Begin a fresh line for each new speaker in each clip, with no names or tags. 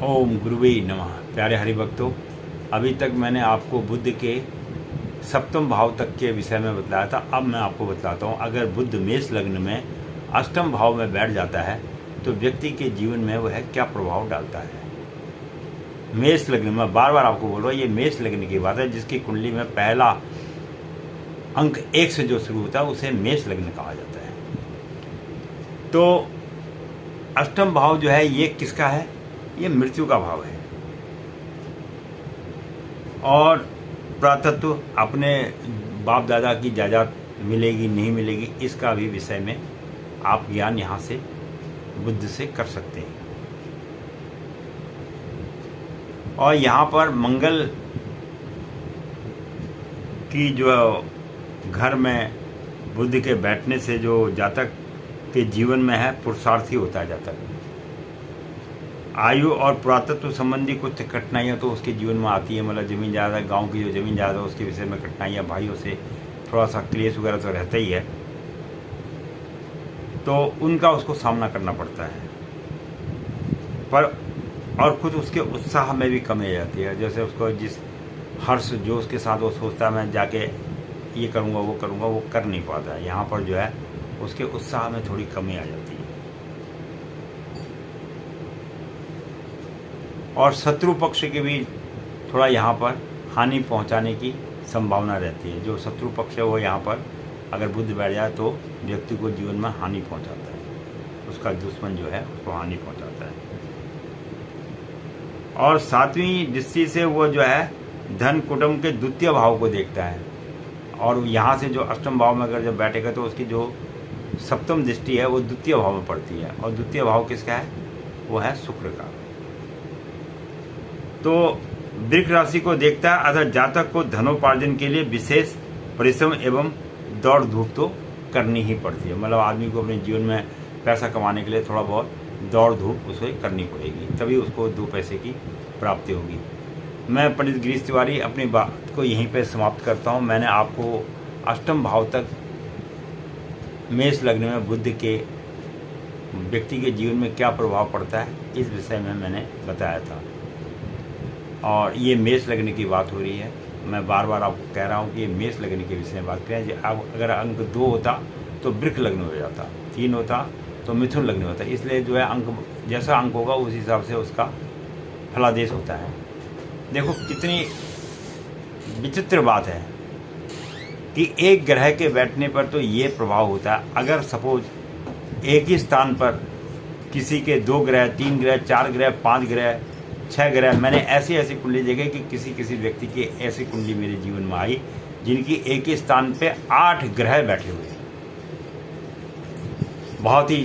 ओम गुरुवे नमः। प्यारे हरिभक्तों, अभी तक मैंने आपको बुध के सप्तम भाव तक के विषय में बतलाया था। अब मैं आपको बतलाता हूँ, अगर बुध मेष लग्न में अष्टम भाव में बैठ जाता है तो व्यक्ति के जीवन में वह क्या प्रभाव डालता है। मेष लग्न में बार बार आपको बोल रहा हूँ, ये मेष लग्न की बात है। जिसकी कुंडली में पहला अंक 1 से जो शुरू होता है उसे मेष लग्न कहा जाता है। तो अष्टम भाव जो है ये किसका है? ये मृत्यु का भाव है। और प्रातत्व अपने बाप दादा की जायदाद मिलेगी नहीं मिलेगी, इसका भी विषय में आप ज्ञान यहाँ से बुद्ध से कर सकते हैं। और यहाँ पर मंगल की जो घर में बुद्ध के बैठने से जो जातक के जीवन में है पुरुषार्थी होता है जातक। आयु और पुरातत्व संबंधी कुछ कठिनाइयाँ तो उसके जीवन में आती है, मतलब जमीन जायदाद, गांव की जो जमीन जायदाद उसके विषय में कठिनाइयाँ, भाइयों से थोड़ा सा क्लेश वगैरह तो रहता ही है, तो उनका उसको सामना करना पड़ता है। पर और कुछ उसके उत्साह में भी कमी आ जाती है। जैसे उसको जिस हर्ष जोश के साथ वो सोचता है मैं जाके ये करूँगा वो कर नहीं पाता है। यहाँ पर जो है उसके उत्साह में थोड़ी कमी आ जाती है। और शत्रु पक्ष के भी थोड़ा यहाँ पर हानि पहुँचाने की संभावना रहती है। जो शत्रु पक्ष है वो यहाँ पर अगर बुध बैठ जाए तो व्यक्ति को जीवन में हानि पहुँचाता है, उसका दुश्मन जो है उसको हानि पहुँचाता है। और 7वीं दृष्टि से वो जो है धन कुटुंब के द्वितीय भाव को देखता है। और यहाँ से जो अष्टम भाव में अगर जब बैठेगा तो उसकी जो सप्तम दृष्टि है वो द्वितीय भाव में पड़ती है। और द्वितीय भाव किसका है? वो है शुक्र का। तो वृक्ष राशि को देखता है, अर्थात जातक को धनोपार्जन के लिए विशेष परिश्रम एवं दौड़ धूप तो करनी ही पड़ती है। मतलब आदमी को अपने जीवन में पैसा कमाने के लिए थोड़ा बहुत दौड़ धूप उसे करनी पड़ेगी, तभी उसको 2 पैसे की प्राप्ति होगी। मैं पंडित गिरीश तिवारी अपनी बात को यहीं पर समाप्त करता हूँ। मैंने आपको अष्टम भाव तक मेष लग्न में बुध के व्यक्ति के जीवन में क्या प्रभाव पड़ता है इस विषय में मैंने बताया था। और ये मेष लग्न की बात हो रही है। मैं बार बार आपको कह रहा हूँ कि ये मेष लग्न के विषय में बात करें। अब अगर अंक 2 होता तो वृक्ष लग्न हो जाता, 3 होता तो मिथुन लग्न होता। इसलिए जो है अंक जैसा अंक होगा उस हिसाब से उसका फलादेश होता है। देखो कितनी विचित्र बात है कि एक ग्रह के बैठने पर तो ये प्रभाव होता है। अगर सपोज एक ही स्थान पर किसी के 2 ग्रह, 3 ग्रह, 4 ग्रह, 5 ग्रह, 6 ग्रह, मैंने ऐसी कुंडली देखी कि किसी व्यक्ति की ऐसी कुंडली मेरे जीवन में आई जिनकी एक ही स्थान पे 8 ग्रह बैठे हुए। बहुत ही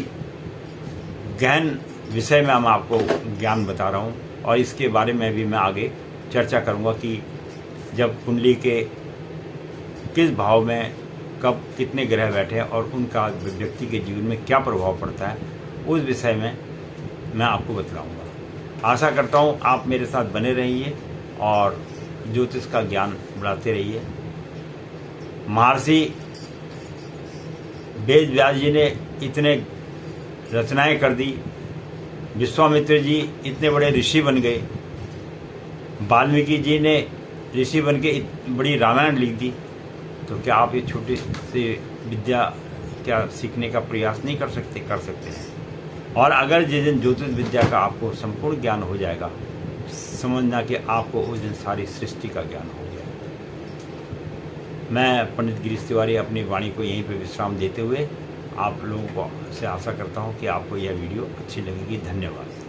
गहन विषय में मैं आपको ज्ञान बता रहा हूँ। और इसके बारे में भी मैं आगे चर्चा करूँगा कि जब कुंडली के किस भाव में कब कितने ग्रह बैठे हैं और उनका व्यक्ति के जीवन में क्या प्रभाव पड़ता है, उस विषय में मैं आपको बतलाऊँगा। आशा करता हूँ आप मेरे साथ बने रहिए और ज्योतिष का ज्ञान बढ़ाते रहिए। महर्षि वेद व्यास जी ने इतने रचनाएं कर दी, विश्वामित्र जी इतने बड़े ऋषि बन गए, वाल्मीकि जी ने ऋषि बन के बड़ी रामायण लिख दी। तो क्या आप ये छोटी सी विद्या क्या सीखने का प्रयास नहीं कर सकते? कर सकते हैं। और अगर जिस दिन ज्योतिष विद्या का आपको संपूर्ण ज्ञान हो जाएगा, समझना कि आपको उस दिन सारी सृष्टि का ज्ञान हो गया। मैं पंडित गिरीश तिवारी अपनी वाणी को यहीं पे विश्राम देते हुए आप लोगों को से आशा करता हूँ कि आपको यह वीडियो अच्छी लगेगी। धन्यवाद।